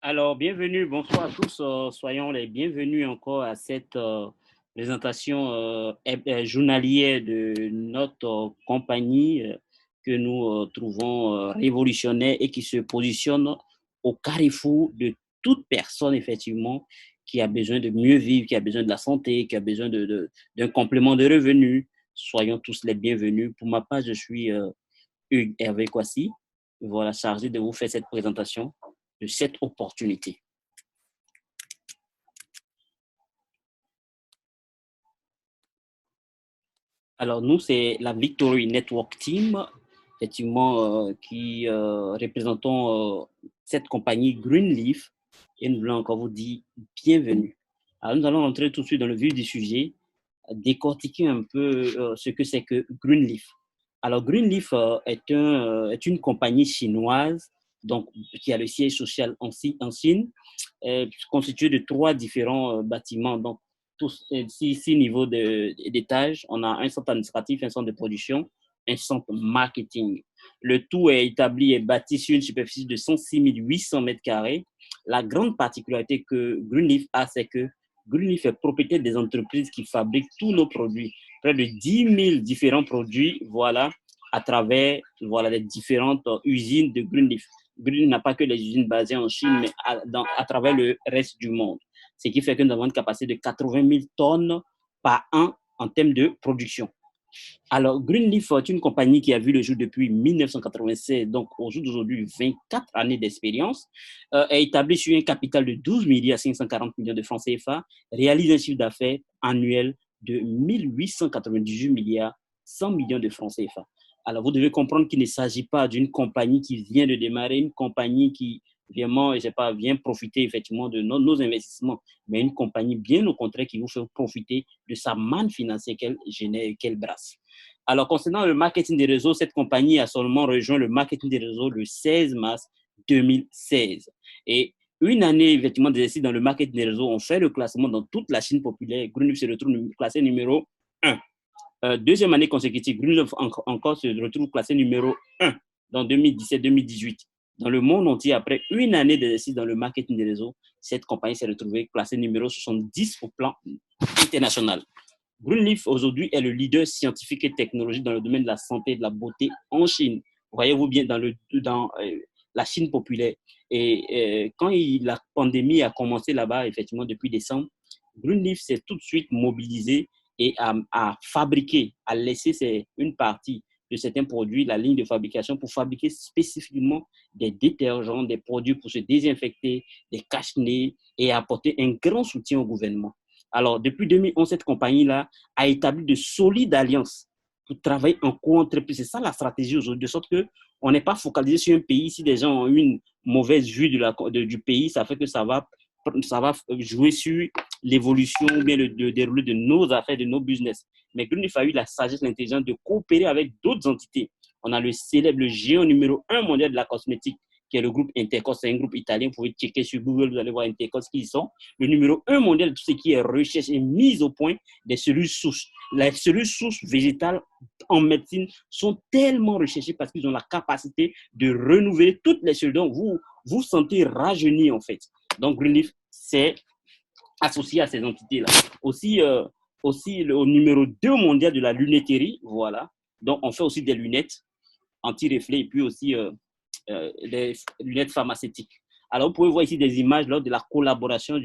Alors, bienvenue, bonsoir à tous. Soyons les bienvenus encore à cette présentation journalière de notre compagnie que nous trouvons révolutionnaire et qui se positionne au carrefour de toute personne, effectivement, qui a besoin de mieux vivre, qui a besoin de la santé, qui a besoin d'un complément de revenus. Soyons tous les bienvenus. Pour ma part, je suis Hugues Hervé Kwasi, voilà, chargé de vous faire cette présentation de cette opportunité. Alors, nous, c'est la Victory Network Team, effectivement, qui représentons cette compagnie Greenleaf et nous voulons encore vous dire bienvenue. Alors, nous allons entrer tout de suite dans le vif du sujet, décortiquer un peu ce que c'est que Greenleaf. Alors, Greenleaf est une compagnie chinoise donc, qui a le siège social en Chine, constitué de trois différents bâtiments. Donc, tous, six niveaux d'étage. On a un centre administratif, un centre de production, un centre marketing. Le tout est établi et bâti sur une superficie de 106 800 mètres carrés. La grande particularité que Greenleaf a, c'est que Greenleaf est propriétaire des entreprises qui fabriquent tous nos produits. Près de 10 000 différents produits, voilà, à travers voilà, les différentes usines de Greenleaf. Greenleaf n'a pas que les usines basées en Chine, mais à travers le reste du monde. Ce qui fait que nous avons une capacité de 80 000 tonnes par an en termes de production. Alors, Greenleaf est une compagnie qui a vu le jour depuis 1996, donc au jour d'aujourd'hui, 24 années d'expérience, est établie sur un capital de 12 milliards 540 millions de francs CFA, réalise un chiffre d'affaires annuel de 1898 milliards 100 millions de francs CFA. Alors, vous devez comprendre qu'il ne s'agit pas d'une compagnie qui vient de démarrer, une compagnie qui vraiment, je sais pas, vient profiter effectivement de nos investissements, mais une compagnie bien au contraire qui vous fait profiter de sa manne financière qu'elle génère, qu'elle brasse. Alors, concernant le marketing des réseaux, cette compagnie a seulement rejoint le marketing des réseaux le 16 mars 2016. Et une année, effectivement, d'exercice dans le marketing des réseaux, on fait le classement dans toute la Chine populaire. Greenleaf se retrouve classé numéro 1. Deuxième année consécutive, Greenleaf encore se retrouve classé numéro 1 dans 2017-2018. Dans le monde entier, après une année d'exercice dans le marketing des réseaux, cette compagnie s'est retrouvée classée numéro 70 au plan international. Greenleaf, aujourd'hui, est le leader scientifique et technologique dans le domaine de la santé et de la beauté en Chine. Voyez-vous bien dans la Chine populaire. Et quand la pandémie a commencé là-bas, effectivement, depuis décembre, Greenleaf s'est tout de suite mobilisé et a fabriqué, a laissé une partie de certains produits, la ligne de fabrication, pour fabriquer spécifiquement des détergents, des produits pour se désinfecter, des cache-nez et apporter un grand soutien au gouvernement. Alors, depuis 2011, cette compagnie-là a établi de solides alliances pour travailler en co-entreprise. C'est ça la stratégie aujourd'hui, de sorte qu'on n'est pas focalisé sur un pays. Si des gens ont une mauvaise vue du pays, ça fait que ça va jouer sur l'évolution ou bien le déroulé de nos affaires, de nos business. Mais Greenleaf a eu la sagesse, l'intelligence de coopérer avec d'autres entités. On a le célèbre, le géant numéro 1 mondial de la cosmétique, qui est le groupe Intercos. C'est un groupe italien. Vous pouvez checker sur Google, vous allez voir Intercos qui ils sont. Le numéro 1 mondial de tout ce qui est recherche et mise au point des cellules souches. Les cellules souches végétales en médecine sont tellement recherchées parce qu'ils ont la capacité de renouveler toutes les cellules. Donc, vous vous sentez rajeuni en fait. Donc, Greenleaf, c'est associé à ces entités-là. Aussi, au numéro 2 mondial de la lunetterie, voilà. Donc, on fait aussi des lunettes anti-reflets et puis aussi des lunettes pharmaceutiques. Alors, vous pouvez voir ici des images lors de la collaboration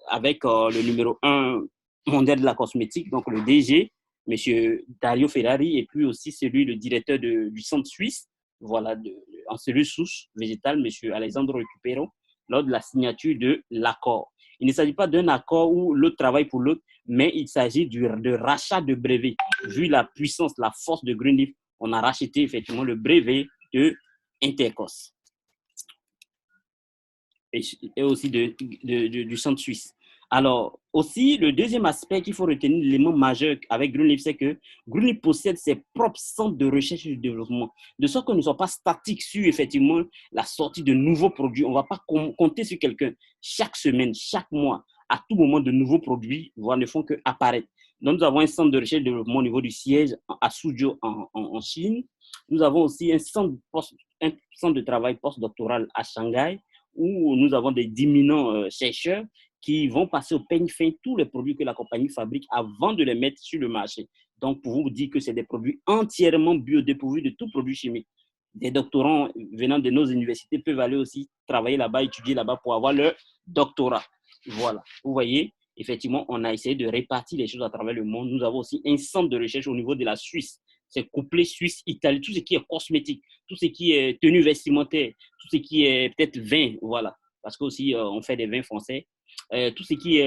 avec le numéro 1 mondial de la cosmétique, donc le DG, M. Dario Ferrari, et puis aussi celui, le directeur du centre suisse, voilà, en cellules souches végétales, M. Alessandro Recupero, lors de la signature de l'accord. Il ne s'agit pas d'un accord où l'autre travaille pour l'autre, mais il s'agit de rachat de brevets. Vu la puissance, la force de Greenleaf, on a racheté effectivement le brevet de Intercos et aussi du centre suisse. Alors, aussi, le deuxième aspect qu'il faut retenir, l'élément majeur avec Greenleaf, c'est que Greenleaf possède ses propres centres de recherche et de développement, de sorte qu'on ne soit pas statique sur, effectivement, la sortie de nouveaux produits. On ne va pas compter sur quelqu'un. Chaque semaine, chaque mois, à tout moment, de nouveaux produits ne font qu'apparaître. Donc, nous avons un centre de recherche et de développement au niveau du siège à Suzhou, en Chine. Nous avons aussi un centre de travail postdoctoral à Shanghai. où nous avons des d'imminents chercheurs qui vont passer au peigne fin tous les produits que la compagnie fabrique avant de les mettre sur le marché. Donc, pour vous dire que c'est des produits entièrement bio, dépourvus de tout produit chimique. Des doctorants venant de nos universités peuvent aller aussi travailler là-bas, étudier là-bas pour avoir leur doctorat. Voilà, vous voyez, effectivement, on a essayé de répartir les choses à travers le monde. Nous avons aussi un centre de recherche au niveau de la Suisse. C'est couplé Suisse-Italie, tout ce qui est cosmétique, tout ce qui est tenue vestimentaire, tout ce qui est peut-être vin, voilà. Parce qu'aussi, on fait des vins français. Tout ce qui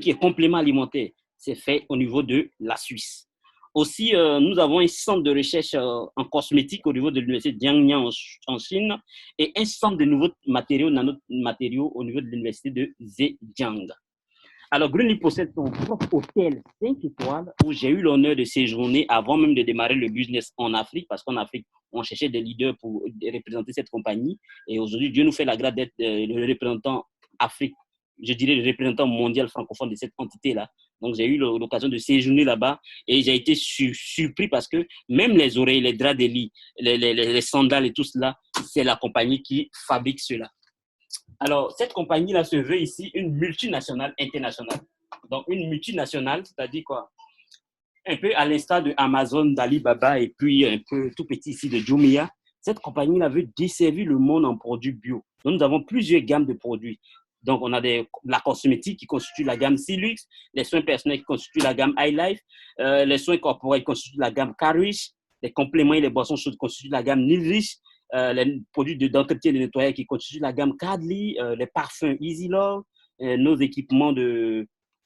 est complément alimentaire, c'est fait au niveau de la Suisse. Aussi, nous avons un centre de recherche en cosmétique au niveau de l'université de Jiangnan en Chine et un centre de nouveaux matériaux, nanomatériaux au niveau de l'université de Zhejiang. Alors, Greenleaf possède son propre hôtel 5 étoiles où j'ai eu l'honneur de séjourner avant même de démarrer le business en Afrique, parce qu'en Afrique, on cherchait des leaders pour représenter cette compagnie. Et aujourd'hui, Dieu nous fait la grâce d'être le représentant Afrique, je dirais le représentant mondial francophone de cette entité-là. Donc, j'ai eu l'occasion de séjourner là-bas et j'ai été surpris parce que même les oreilles, les draps de lit, les sandales et tout cela, c'est la compagnie qui fabrique cela. Alors, cette compagnie-là se veut ici une multinationale internationale. Donc, une multinationale, c'est-à-dire quoi? Un peu à l'instar de Amazon, d'Alibaba et puis un peu tout petit ici de Jumia. Cette compagnie-là veut desservir le monde en produits bio. Donc, nous avons plusieurs gammes de produits. Donc, on a la cosmétique qui constitue la gamme Silux, les soins personnels qui constituent la gamme iLife, les soins corporels qui constituent la gamme Carish, les compléments et les boissons chaudes qui constituent la gamme Nilrich, les produits d'entretien et de nettoyage qui constituent la gamme Cadley, les parfums Easy Love, nos équipements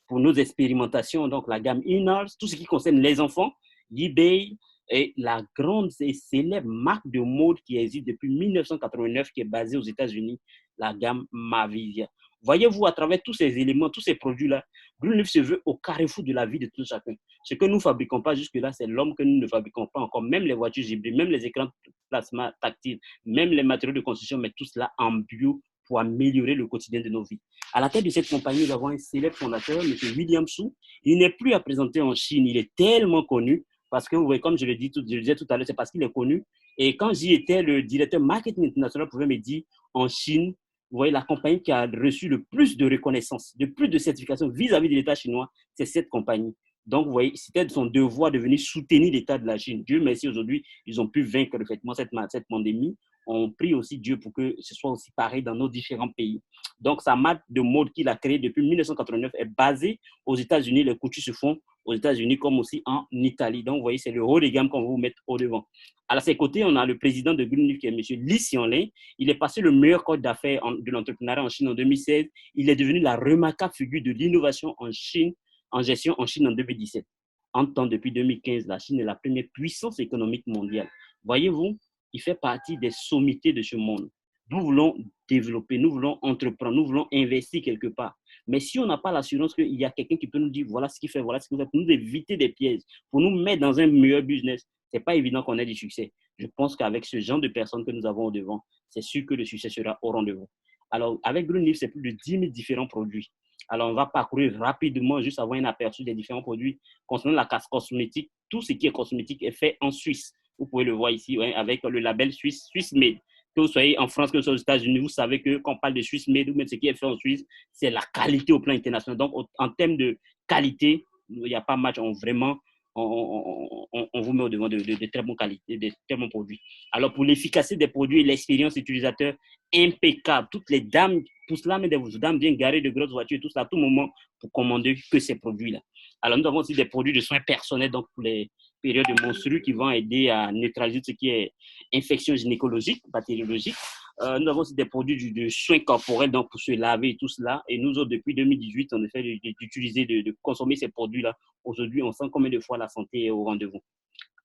pour nos expérimentations, donc la gamme Inners, tout ce qui concerne les enfants, eBay et la grande et célèbre marque de mode qui existe depuis 1989 qui est basée aux États-Unis, la gamme Mavivia. Voyez-vous, à travers tous ces éléments, tous ces produits-là, Greenleaf se veut au carrefour de la vie de tout chacun. Ce que nous ne fabriquons pas jusque-là, c'est l'homme que nous ne fabriquons pas encore. Même les voitures hybrides, même les écrans plasma tactiles, même les matériaux de construction, mais tout cela en bio pour améliorer le quotidien de nos vies. À la tête de cette compagnie, nous avons un célèbre fondateur, M. William Su. Il n'est plus à présenter en Chine. Il est tellement connu parce que, vous voyez, comme je le disais tout à l'heure, c'est parce qu'il est connu. Et quand j'y étais, le directeur marketing international pouvait me dire, en Chine, vous voyez, la compagnie qui a reçu le plus de reconnaissance, de plus de certification vis-à-vis de l'État chinois, c'est cette compagnie. Donc, vous voyez, c'était son devoir de venir soutenir l'État de la Chine. Dieu merci, aujourd'hui, ils ont pu vaincre effectivement cette pandémie. On prie aussi Dieu pour que ce soit aussi pareil dans nos différents pays. Donc, sa marque de mode qu'il a créée depuis 1989 est basée aux États-Unis. Les coutumes se font aux États-Unis comme aussi en Italie. Donc, vous voyez, c'est le haut de gamme qu'on va vous mettre au devant. À ses côtés, on a le président de Greenleaf qui est M. Li Xianlin. Il est passé le meilleur code d'affaires de l'entrepreneuriat en Chine en 2016. Il est devenu la remarquable figure de l'innovation en Chine, en gestion en Chine en 2017. En temps, depuis 2015, la Chine est la première puissance économique mondiale. Voyez-vous, il fait partie des sommités de ce monde. Nous voulons développer, nous voulons entreprendre, nous voulons investir quelque part. Mais si on n'a pas l'assurance qu'il y a quelqu'un qui peut nous dire voilà ce qu'il fait, voilà ce qu'il fait, pour nous éviter des pièges, pour nous mettre dans un meilleur business, ce n'est pas évident qu'on ait du succès. Je pense qu'avec ce genre de personnes que nous avons au devant, c'est sûr que le succès sera au rendez-vous. Alors, avec Greenleaf, c'est plus de 10 000 différents produits. Alors, on va parcourir rapidement, juste avoir un aperçu des différents produits. Concernant la casse cosmétique, tout ce qui est cosmétique est fait en Suisse. Vous pouvez le voir ici, ouais, avec le label Suisse, Swiss Made. Que vous soyez en France, que vous soyez aux États-Unis, vous savez que quand on parle de Swiss Made ou même ce qui est fait en Suisse, c'est la qualité au plan international. Donc, en termes de qualité, il n'y a pas match. Vraiment, on vous met au devant de très bonnes qualités, de très bons produits. Alors, pour l'efficacité des produits et l'expérience utilisateur impeccable, toutes les dames, pour cela, mais des dames bien garées de grosses voitures, tout ça, à tout moment, pour commander que ces produits-là. Alors, nous avons aussi des produits de soins personnels, donc pour les périodes monstrueuses qui vont aider à neutraliser ce qui est infection gynécologique, bactériologique. Nous avons aussi des produits de soins corporels, donc pour se laver et tout cela. Et nous autres, depuis 2018, on essaie d'utiliser, de consommer ces produits-là. Aujourd'hui, on sent combien de fois la santé est au rendez-vous.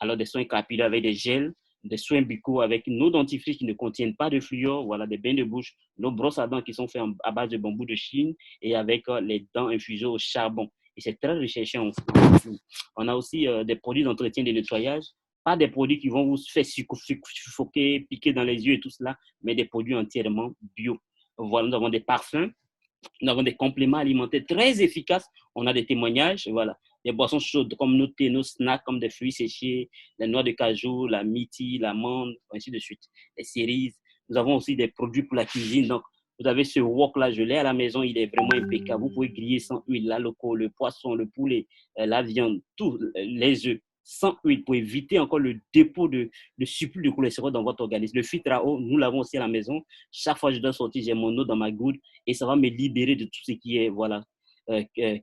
Alors, des soins capillaires avec des gels, des soins buccaux avec nos dentifrices qui ne contiennent pas de fluor, voilà, des bains de bouche, nos brosses à dents qui sont faites à base de bambou de Chine et avec les dents infusées au charbon. Et c'est très recherché en France. On a aussi des produits d'entretien et de nettoyage, pas des produits qui vont vous faire suffoquer, piquer dans les yeux et tout cela, mais des produits entièrement bio. Voilà, nous avons des parfums, nous avons des compléments alimentaires très efficaces. On a des témoignages, voilà. Des boissons chaudes comme nos thés, nos snacks, comme des fruits séchés, les noix de cajou, la myrtille, l'amande, ainsi de suite. Les cerises. Nous avons aussi des produits pour la cuisine. Donc, vous avez ce wok-là, je l'ai à la maison, il est vraiment impeccable. Vous pouvez griller sans huile, là, le poisson, le poulet, la viande, tout, les œufs, sans huile, pour éviter encore le dépôt de surplus de cholestérol dans votre organisme. Le filtre à eau, nous l'avons aussi à la maison. Chaque fois que je dois sortir, j'ai mon eau dans ma goutte et ça va me libérer de tout ce qui est, voilà,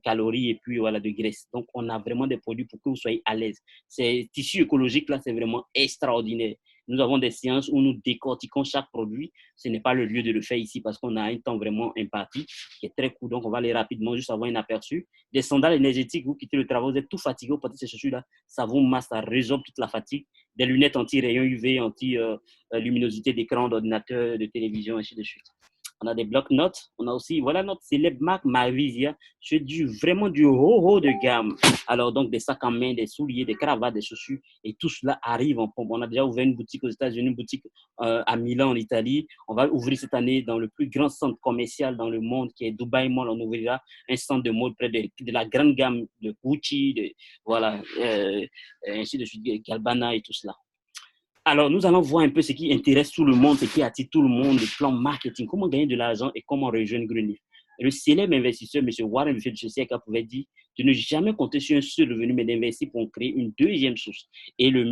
calories et puis voilà, de graisse. Donc, on a vraiment des produits pour que vous soyez à l'aise. Ces tissus écologiques là, c'est vraiment extraordinaire. Nous avons des séances où nous décortiquons chaque produit. Ce n'est pas le lieu de le faire ici parce qu'on a un temps vraiment imparti qui est très court. Donc, on va aller rapidement, juste avoir un aperçu. Des sandales énergétiques, vous quittez le travail, vous êtes tout fatigué, vous portez ces chaussures-là, ça vous masse, ça résorbe toute la fatigue. Des lunettes anti-rayons UV, anti-luminosité d'écran, d'ordinateur, de télévision, ainsi de suite. On a des blocs-notes. On a aussi, voilà, notre célèbre marque Mavisia. C'est vraiment du haut de gamme. Alors, donc, des sacs en main, des souliers, des cravates, des chaussures. Et tout cela arrive en pompe. On a déjà ouvert une boutique aux États-Unis, une boutique à Milan, en Italie. On va ouvrir cette année dans le plus grand centre commercial dans le monde, qui est Dubai Mall. On ouvrira un centre de mode près de la grande gamme de Gucci, voilà, ainsi de suite, Galbana et tout cela. Alors, nous allons voir un peu ce qui intéresse tout le monde, ce qui attire tout le monde, le plan marketing, comment gagner de l'argent et comment rejoindre Greenleaf. Le célèbre investisseur, M. Warren Buffett, je sais pouvait dire de ne jamais compter sur un seul revenu, mais d'investir pour créer une deuxième source. Et le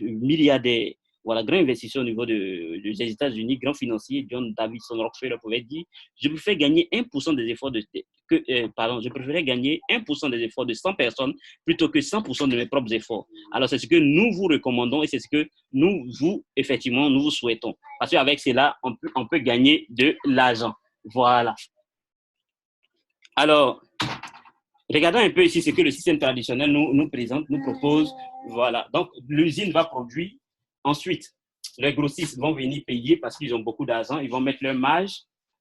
milliardaire, voilà, grand investisseur au niveau des États-Unis, grand financier, John Davidson Rockefeller pouvait dire, je préfère gagner 1% des efforts je préférais gagner 1% des efforts de 100 personnes plutôt que 100% de mes propres efforts. Alors, c'est ce que nous vous recommandons et c'est ce que effectivement, nous vous souhaitons. Parce qu'avec cela, on peut gagner de l'argent. Voilà. Alors, regardons un peu ici ce que le système traditionnel nous présente, nous propose. Voilà. Donc, l'usine va produire. Ensuite, les grossistes vont venir payer parce qu'ils ont beaucoup d'argent. Ils vont mettre leur marge.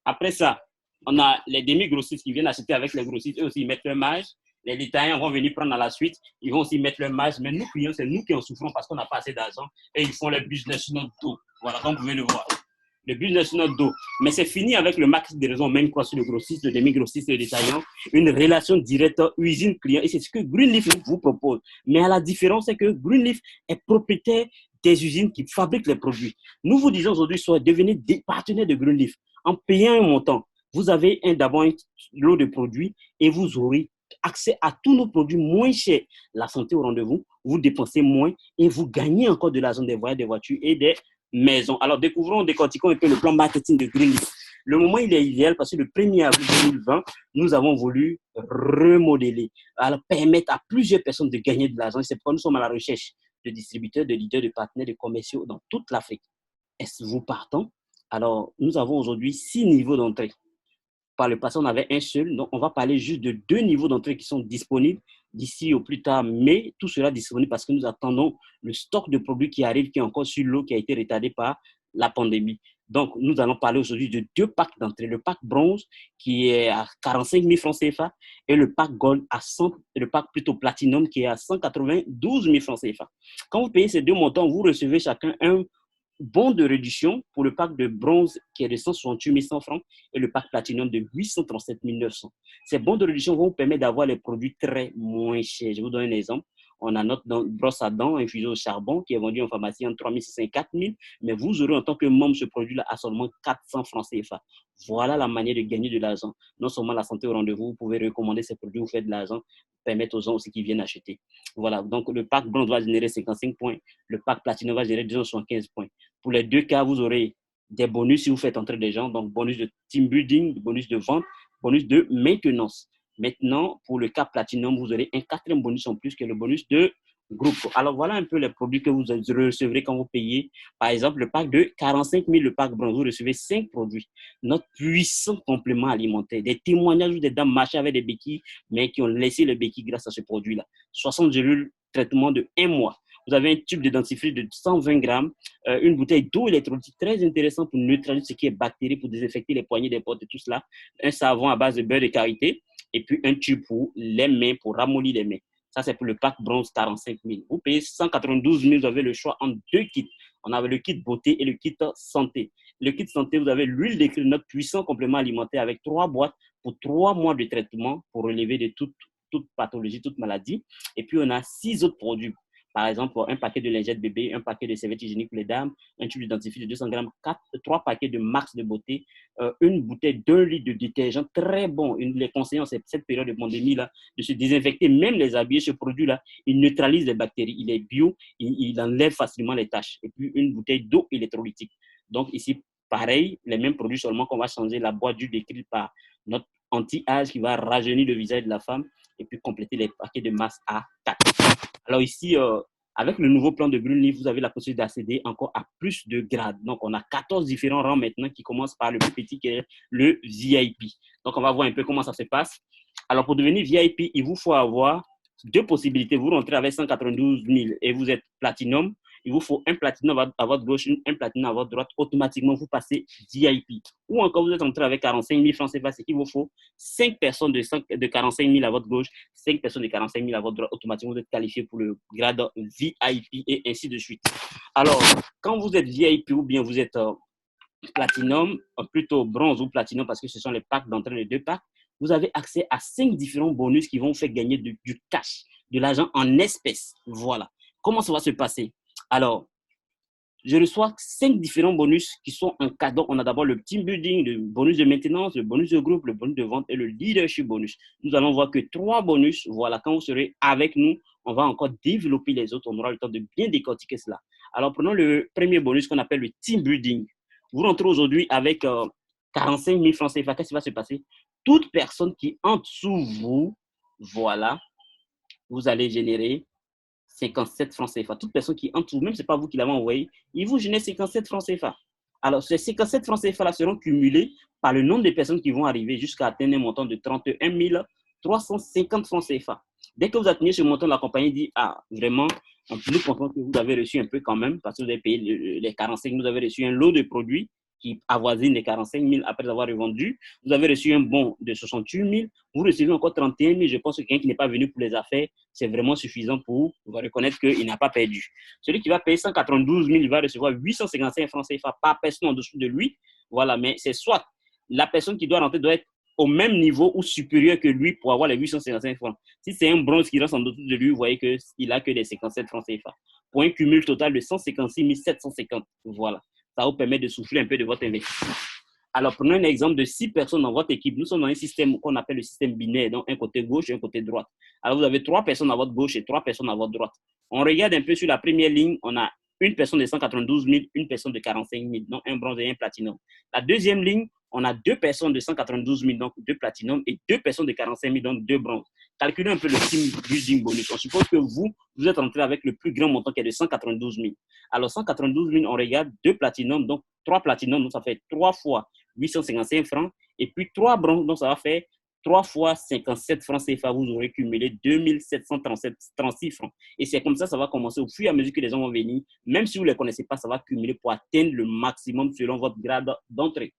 Après ça, on a les demi-grossistes qui viennent acheter avec les grossistes. Eux aussi, ils mettent leur marge. Les détaillants vont venir prendre à la suite. Ils vont aussi mettre leur marge. Mais nous, clients, c'est nous qui en souffrons parce qu'on n'a pas assez d'argent. Et ils font le business sur notre dos. Voilà, comme vous pouvez le voir. Le business sur notre dos. Mais c'est fini avec le max de raison, même quoi sur le grossiste, le demi-grossiste, le détaillant. Une relation directe usine-client. Et c'est ce que Greenleaf vous propose. Mais à la différence, c'est que Greenleaf est propriétaire des usines qui fabriquent les produits. Nous vous disons aujourd'hui, soit devenez des partenaires de Greenleaf. En payant un montant, vous avez d'abord un lot de produits et vous aurez accès à tous nos produits moins chers. La santé au rendez-vous, vous dépensez moins et vous gagnez encore de l'argent des voyages, des voitures et des maisons. Alors, décortiquons un peu le plan marketing de Greenleaf. Le moment, il est idéal parce que le 1er avril 2020, nous avons voulu remodeler, alors permettre à plusieurs personnes de gagner de l'argent. C'est pourquoi nous sommes à la recherche de distributeurs, de leaders, de partenaires, de commerciaux dans toute l'Afrique. Est-ce que vous partons? Alors, nous avons aujourd'hui 6 niveaux d'entrée. Par le passé, on avait un seul. Donc, on va parler juste de 2 niveaux d'entrée qui sont disponibles d'ici au plus tard mai. Tout sera disponible parce que nous attendons le stock de produits qui arrive, qui est encore sur l'eau, qui a été retardé par la pandémie. Donc, nous allons parler aujourd'hui de 2 packs d'entrée. Le pack bronze qui est à 45 000 francs CFA et le pack gold le pack plutôt platinum qui est à 192 000 francs CFA. Quand vous payez ces 2 montants, vous recevez chacun un bon de réduction pour le pack de bronze qui est de 168 100 francs et le pack platinum de 837 900. Ces bons de réduction vont vous permettre d'avoir les produits très moins chers. Je vous donne un exemple. On a notre brosse à dents infusée au charbon qui est vendue en pharmacie entre 3 600 et 4 000, mais vous aurez en tant que membre ce produit-là à seulement 400 francs CFA. Voilà la manière de gagner de l'argent. Non seulement la santé au rendez-vous, vous pouvez recommander ces produits, vous faites de l'argent, permettre aux gens aussi qui viennent acheter. Voilà, donc le pack bronze va générer 55 points, le pack platinum va générer 275 points. Pour les 2 cas, vous aurez des bonus si vous faites entrer des gens, donc bonus de team building, bonus de vente, bonus de maintenance. Maintenant, pour le cas platinum, vous aurez un 4e bonus en plus que le bonus de groupe. Alors, voilà un peu les produits que vous recevrez quand vous payez. Par exemple, le pack de 45 000, le pack bronze, vous recevez 5 produits. Notre puissant complément alimentaire. Des témoignages où des dames marchaient avec des béquilles, mais qui ont laissé les béquilles grâce à ce produit-là. 60 gélules, traitement de 1 mois. Vous avez un tube de dentifrice de 120 grammes, une bouteille d'eau électrolytique très intéressante pour neutraliser ce qui est bactéries, pour désinfecter les poignées des portes et tout cela. Un savon à base de beurre de karité et puis un tube pour les mains, pour ramollir les mains. Ça, c'est pour le pack bronze 45 000. Vous payez 192 000, vous avez le choix entre 2 kits. On avait le kit beauté et le kit santé. Le kit santé, vous avez l'huile de notre puissant complément alimentaire avec 3 boîtes pour 3 mois de traitement pour relever de toute pathologie, toute maladie. Et puis, on a 6 autres produits. Par exemple, un paquet de lingettes bébé, un paquet de serviettes hygiéniques pour les dames, un tube de dentifrice de 200 grammes, 3 paquets de Max de beauté, une bouteille d'1 litre de détergent très bon. Les conseillers en cette période de pandémie-là de se désinfecter, même les habits. Ce produit-là, il neutralise les bactéries, il est bio, il enlève facilement les taches. Et puis, une bouteille d'eau électrolytique. Donc, ici, pareil, les mêmes produits, seulement qu'on va changer la boîte du décrite par notre anti-âge qui va rajeunir le visage de la femme et puis compléter les paquets de masse à 4. Alors ici, avec le nouveau plan de Greenleaf, vous avez la possibilité d'accéder encore à plus de grades. Donc, on a 14 différents rangs maintenant qui commencent par le plus petit qui est le VIP. Donc, on va voir un peu comment ça se passe. Alors, pour devenir VIP, il vous faut avoir deux possibilités. Vous rentrez avec 192 000 et vous êtes Platinum. Il vous faut un Platinum à votre gauche, un Platinum à votre droite. Automatiquement, vous passez VIP. Ou encore, vous êtes entré avec 45 000 francs CFA, c'est qu'il vous faut 5 personnes de 45 000 à votre gauche, 5 personnes de 45 000 à votre droite. Automatiquement, vous êtes qualifié pour le grade VIP et ainsi de suite. Alors, quand vous êtes VIP ou bien vous êtes Platinum, plutôt bronze ou Platinum, parce que ce sont les packs d'entrée, les deux packs, vous avez accès à 5 différents bonus qui vont vous faire gagner du cash, de l'argent en espèces. Voilà. Comment ça va se passer? Alors, je reçois 5 différents bonus qui sont en cadeau. On a d'abord le team building, le bonus de maintenance, le bonus de groupe, le bonus de vente et le leadership bonus. Nous allons voir que 3 bonus. Voilà, quand vous serez avec nous, on va encore développer les autres. On aura le temps de bien décortiquer cela. Alors, prenons le premier bonus qu'on appelle le team building. Vous rentrez aujourd'hui avec 45 000 francs CFA. Qu'est-ce qui va se passer? Toute personne qui entre sous vous, voilà, vous allez générer 57 francs CFA. Toute personne qui entre, même si ce n'est pas vous qui l'avez envoyé, il vous génère 57 francs CFA. Alors, ces 57 francs CFA là seront cumulés par le nombre de personnes qui vont arriver jusqu'à atteindre un montant de 31 350 francs CFA. Dès que vous atteignez ce montant, la compagnie dit, ah, vraiment, nous pensons que vous avez reçu un peu quand même, parce que vous avez payé les 45 000, vous avez reçu un lot de produits qui avoisine les 45 000 après avoir revendu. Vous avez reçu un bon de 68 000. Vous recevez encore 31 000. Je pense que quelqu'un qui n'est pas venu pour les affaires, c'est vraiment suffisant pour reconnaître qu'il n'a pas perdu. Celui qui va payer 192 000, il va recevoir 855 francs CFA par personne en dessous de lui. Voilà, mais c'est soit la personne qui doit rentrer doit être au même niveau ou supérieur que lui pour avoir les 855 francs. Si c'est un bronze qui reste en dessous de lui, vous voyez qu'il n'a que des 57 francs CFA. Pour un cumul total de 156 750. Voilà. Ça vous permet de souffler un peu de votre investissement. Alors, prenons un exemple de 6 personnes dans votre équipe. Nous sommes dans un système qu'on appelle le système binaire, donc un côté gauche et un côté droite. Alors, vous avez 3 personnes à votre gauche et 3 personnes à votre droite. On regarde un peu sur la première ligne, on a une personne de 192 000, une personne de 45 000, donc un bronze et un platinum. La deuxième ligne, on a 2 personnes de 192 000, donc 2 platinum, et 2 personnes de 45 000, donc 2 bronzes. Calculez un peu le team building bonus. On suppose que vous êtes entré avec le plus grand montant qui est de 192 000. Alors, 192 000, on regarde 2 platinum, donc 3 platinum, donc ça fait 3 fois 855 francs, et puis 3 bronzes, donc ça va faire 3 fois 57 francs CFA, vous aurez cumulé 2736 francs. Et c'est comme ça va commencer au fur et à mesure que les gens vont venir. Même si vous ne les connaissez pas, ça va cumuler pour atteindre le maximum selon votre grade d'entrée.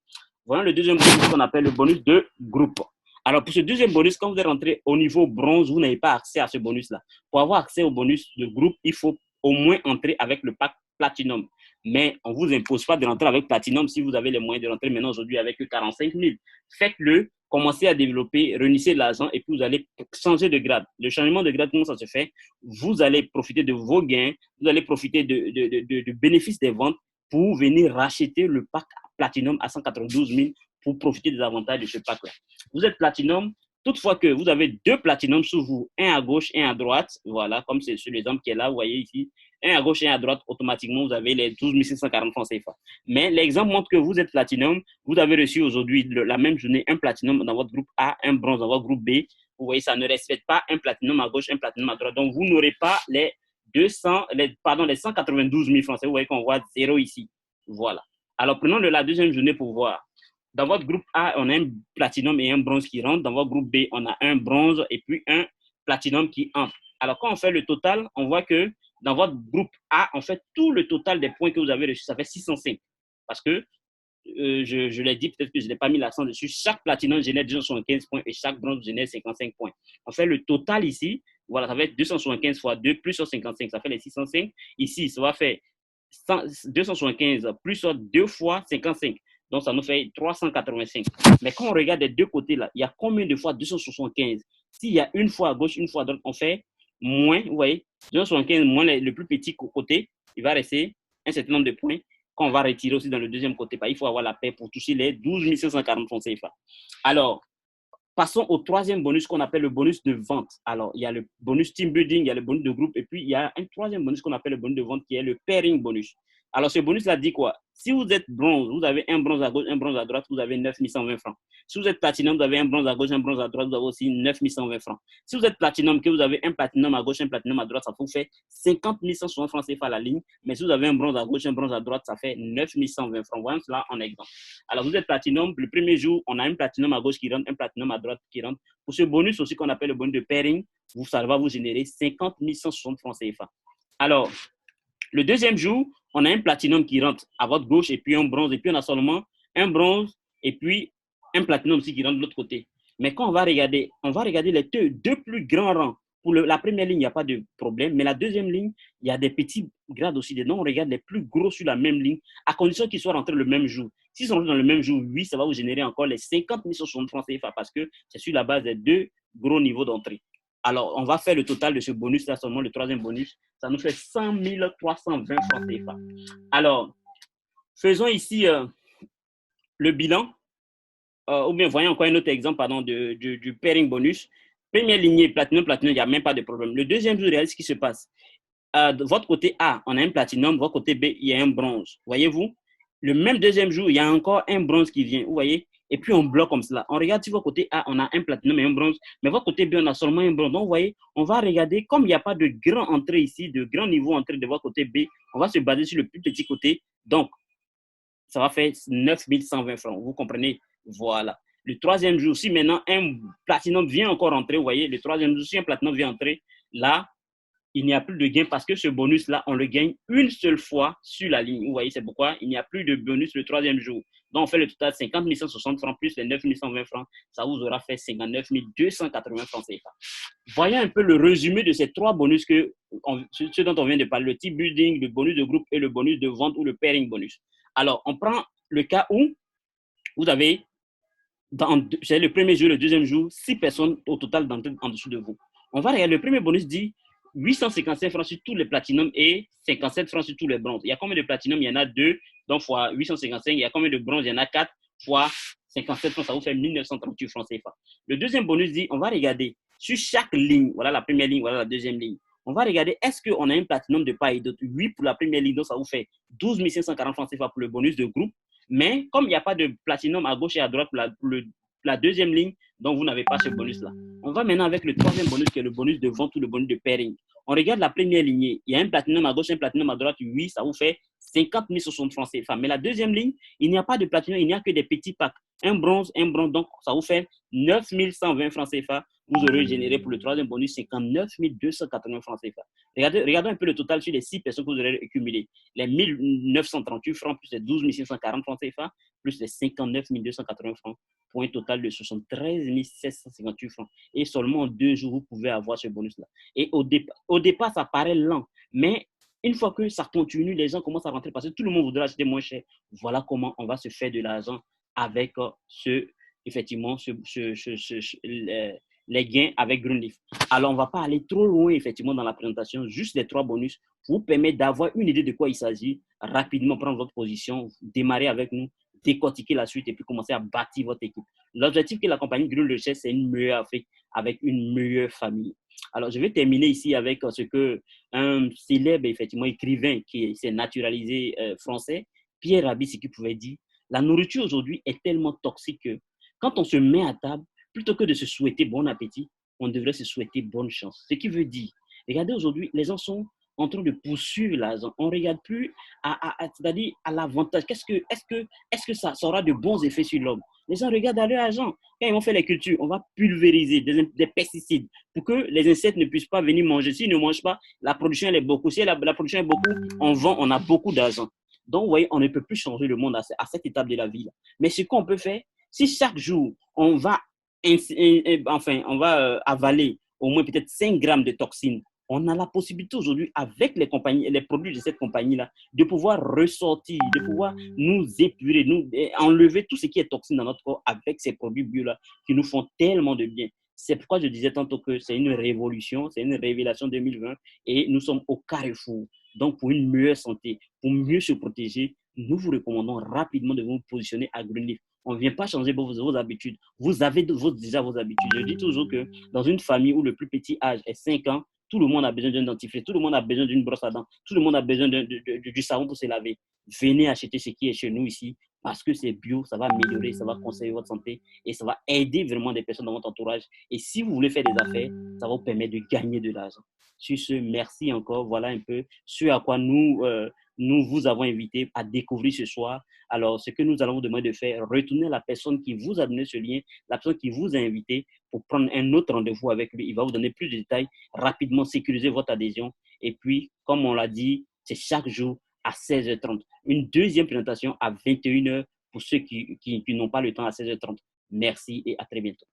Voilà le deuxième bonus qu'on appelle le bonus de groupe. Alors, pour ce deuxième bonus, quand vous êtes rentré au niveau bronze, vous n'avez pas accès à ce bonus-là. Pour avoir accès au bonus de groupe, il faut au moins entrer avec le pack Platinum. Mais on ne vous impose pas de rentrer avec Platinum si vous avez les moyens de rentrer maintenant aujourd'hui avec 45 000. Faites-le, commencez à développer, réunissez de l'argent et puis vous allez changer de grade. Le changement de grade, comment ça se fait? Vous allez profiter de vos gains, vous allez profiter de bénéfices des ventes pour venir racheter le pack Platinum à 192 000 pour profiter des avantages de ce pack-là. Vous êtes Platinum, toutefois que vous avez 2 Platinum sous vous, un à gauche et un à droite, voilà, comme c'est sur l'exemple qui est là, vous voyez ici, un à gauche et un à droite, automatiquement, vous avez les 12 640 francs CFA. Mais l'exemple montre que vous êtes Platinum, vous avez reçu aujourd'hui la même journée un Platinum dans votre groupe A, un bronze dans votre groupe B. Vous voyez, ça ne respecte pas un Platinum à gauche, un Platinum à droite. Donc, vous n'aurez pas les 192 000 francs. Vous voyez qu'on voit 0 ici. Voilà. Alors, prenons la deuxième journée pour voir. Dans votre groupe A, on a un platinum et un bronze qui rentrent. Dans votre groupe B, on a un bronze et puis un platinum qui entre. Alors, quand on fait le total, on voit que dans votre groupe A, on fait tout le total des points que vous avez reçus. Ça fait 605. Parce que, je l'ai dit, peut-être que je n'ai pas mis l'accent dessus. Chaque platinum génère 275 points et chaque bronze génère 55 points. On fait le total ici. Voilà, ça va être 275 fois 2 plus 155. Ça fait les 605. Ici, ça va faire 275 plus 2 fois 55. Donc, ça nous fait 385. Mais quand on regarde des deux côtés, là, il y a combien de fois 275? S'il y a une fois à gauche, une fois à droite, on fait moins, vous voyez, 275 moins le plus petit côté, il va rester un certain nombre de points qu'on va retirer aussi dans le deuxième côté. Il faut avoir la paix pour toucher les 12 540 francs CFA. Alors, passons au troisième bonus qu'on appelle le bonus de vente. Alors, il y a le bonus team building, il y a le bonus de groupe, et puis il y a un troisième bonus qu'on appelle le bonus de vente qui est le pairing bonus. Alors, ce bonus-là dit quoi? Si vous êtes bronze, vous avez un bronze à gauche, un bronze à droite, vous avez 9 120 francs. Si vous êtes platinum, vous avez un bronze à gauche, un bronze à droite, vous avez aussi 9 120 francs. Si vous êtes platinum, que vous avez un platinum à gauche, un platinum à droite, ça vous fait 50 160 francs CFA à la ligne. Mais si vous avez un bronze à gauche, un bronze à droite, ça fait 9 120 francs. Voyons cela en exemple. Alors, vous êtes platinum, le premier jour, on a un platinum à gauche qui rentre, un platinum à droite qui rentre. Pour ce bonus aussi qu'on appelle le bonus de pairing, ça va vous générer 50 160 francs CFA. Alors, le deuxième jour, on a un platinum qui rentre à votre gauche et puis un bronze. Et puis, on a seulement un bronze et puis un platinum aussi qui rentre de l'autre côté. Mais quand on va regarder les deux plus grands rangs. Pour la première ligne, il n'y a pas de problème. Mais la deuxième ligne, il y a des petits grades aussi dedans. On regarde les plus gros sur la même ligne, à condition qu'ils soient rentrés le même jour. S'ils sont rentrés dans le même jour, oui, ça va vous générer encore les 50 160 francs CFA parce que c'est sur la base des deux gros niveaux d'entrée. Alors, on va faire le total de ce bonus-là, seulement le troisième bonus. Ça nous fait 100 320 francs CFA. Alors, faisons ici le bilan. Ou bien voyons encore un autre exemple du pairing bonus. Première lignée, platinum, il n'y a même pas de problème. Le deuxième jour, regardez ce qui se passe. De votre côté A, on a un platinum, de votre côté B, il y a un bronze. Voyez-vous? Le même deuxième jour, il y a encore un bronze qui vient. Vous voyez? Et puis, on bloque comme cela. On regarde si votre côté A, on a un platinum et un bronze, mais votre côté B, on a seulement un bronze. Donc, vous voyez, on va regarder, comme il n'y a pas de grand entrée ici, de grand niveau entrée de votre côté B, on va se baser sur le plus petit côté. Donc, ça va faire 9 120 francs. Vous comprenez? Voilà. Le troisième jour, si maintenant un platinum vient encore entrer, vous voyez, le troisième jour, si un platinum vient entrer, là, il n'y a plus de gain parce que ce bonus-là, on le gagne une seule fois sur la ligne. Vous voyez, c'est pourquoi il n'y a plus de bonus le troisième jour. Donc, on fait le total 50 160 francs plus les 9 120 francs. Ça vous aura fait 59 280 francs CFA. Voyons un peu le résumé de ces trois bonus ce dont on vient de parler, le team building, le bonus de groupe et le bonus de vente ou le pairing bonus. Alors, on prend le cas où vous avez, c'est le premier jour, le deuxième jour, 6 personnes au total en dessous de vous. On va regarder, le premier bonus dit 855 francs sur tous les platinums et 57 francs sur tous les bronzes. Il y a combien de platinum? Il y en a 2, donc fois 855. Il y a combien de bronzes? Il y en a 4 fois 57 francs, ça vous fait 1938 francs CFA. Le deuxième bonus dit, on va regarder sur chaque ligne, voilà la première ligne, voilà la deuxième ligne. On va regarder, est-ce qu'on a un platinum de part et d'autre? Oui, pour la première ligne, donc ça vous fait 12 540 francs CFA pour le bonus de groupe. Mais comme il n'y a pas de platinum à gauche et à droite pour la deuxième ligne, donc vous n'avez pas ce bonus-là. On va maintenant avec le troisième bonus qui est le bonus de vente ou le bonus de pairing. On regarde la première lignée. Il y a un platinum à gauche, un platinum à droite. Oui, ça vous fait 50 060 francs CFA. Mais la deuxième ligne, il n'y a pas de platinum, il n'y a que des petits packs. Un bronze, donc ça vous fait 9 120 francs CFA. Vous aurez généré pour le troisième bonus 59 280 francs CFA. Regardons un peu le total sur les 6 personnes que vous aurez accumulées. Les 1938 francs plus les 12 540 francs CFA plus les 59 280 francs pour un total de 73 758 francs. Et seulement en 2 jours, vous pouvez avoir ce bonus-là. Et au départ, ça paraît lent, mais une fois que ça continue, les gens commencent à rentrer parce que tout le monde voudra acheter moins cher. Voilà comment on va se faire de l'argent avec les gains avec Greenleaf. Alors, on ne va pas aller trop loin, effectivement, dans la présentation. Juste les 3 bonus vous permettent d'avoir une idée de quoi il s'agit, rapidement prendre votre position, démarrer avec nous, décortiquer la suite et puis commencer à bâtir votre équipe. L'objectif que la compagnie Greenleaf cherche, c'est une meilleure Afrique avec une meilleure famille. Alors, je vais terminer ici avec ce que un célèbre, effectivement, écrivain qui s'est naturalisé français, Pierre Rabhi, ce qu'il pouvait dire. La nourriture aujourd'hui est tellement toxique que quand on se met à table, plutôt que de se souhaiter bon appétit, on devrait se souhaiter bonne chance. Ce qui veut dire, regardez aujourd'hui, les gens sont en train de poursuivre l'argent. On ne regarde plus c'est-à-dire à l'avantage. Est-ce que ça aura de bons effets sur l'homme? Les gens regardent à leur argent. Quand ils vont faire les cultures, on va pulvériser des pesticides pour que les insectes ne puissent pas venir manger. S'ils ne mangent pas, la production elle est beaucoup. Si la production est beaucoup, on vend, on a beaucoup d'argent. Donc, vous voyez, on ne peut plus changer le monde à cette étape de la vie. Mais ce qu'on peut faire, si chaque jour, on va avaler au moins peut-être 5 grammes de toxines, on a la possibilité aujourd'hui, avec les produits de cette compagnie-là, de pouvoir ressortir, de pouvoir nous épurer, enlever tout ce qui est toxine dans notre corps avec ces produits bio-là qui nous font tellement de bien. C'est pourquoi je disais tantôt que c'est une révolution, c'est une révélation 2020 et nous sommes au carrefour. Donc, pour une meilleure santé, pour mieux se protéger, nous vous recommandons rapidement de vous positionner à Greenleaf. On ne vient pas changer vos habitudes. Vous avez déjà vos habitudes. Je dis toujours que dans une famille où le plus petit âge est 5 ans, tout le monde a besoin d'un dentifrice, tout le monde a besoin d'une brosse à dents, tout le monde a besoin du savon pour se laver. Venez acheter ce qui est chez nous ici parce que c'est bio, ça va améliorer, ça va conserver votre santé et ça va aider vraiment des personnes dans votre entourage. Et si vous voulez faire des affaires, ça va vous permettre de gagner de l'argent. Sur ce, merci encore. Voilà un peu ce à quoi nous vous avons invité à découvrir ce soir. Alors, ce que nous allons vous demander de faire, retourner la personne qui vous a donné ce lien, la personne qui vous a invité pour prendre un autre rendez-vous avec lui. Il va vous donner plus de détails, rapidement sécuriser votre adhésion. Et puis, comme on l'a dit, c'est chaque jour à 16h30. Une deuxième présentation à 21h pour ceux qui n'ont pas le temps à 16h30. Merci et à très bientôt.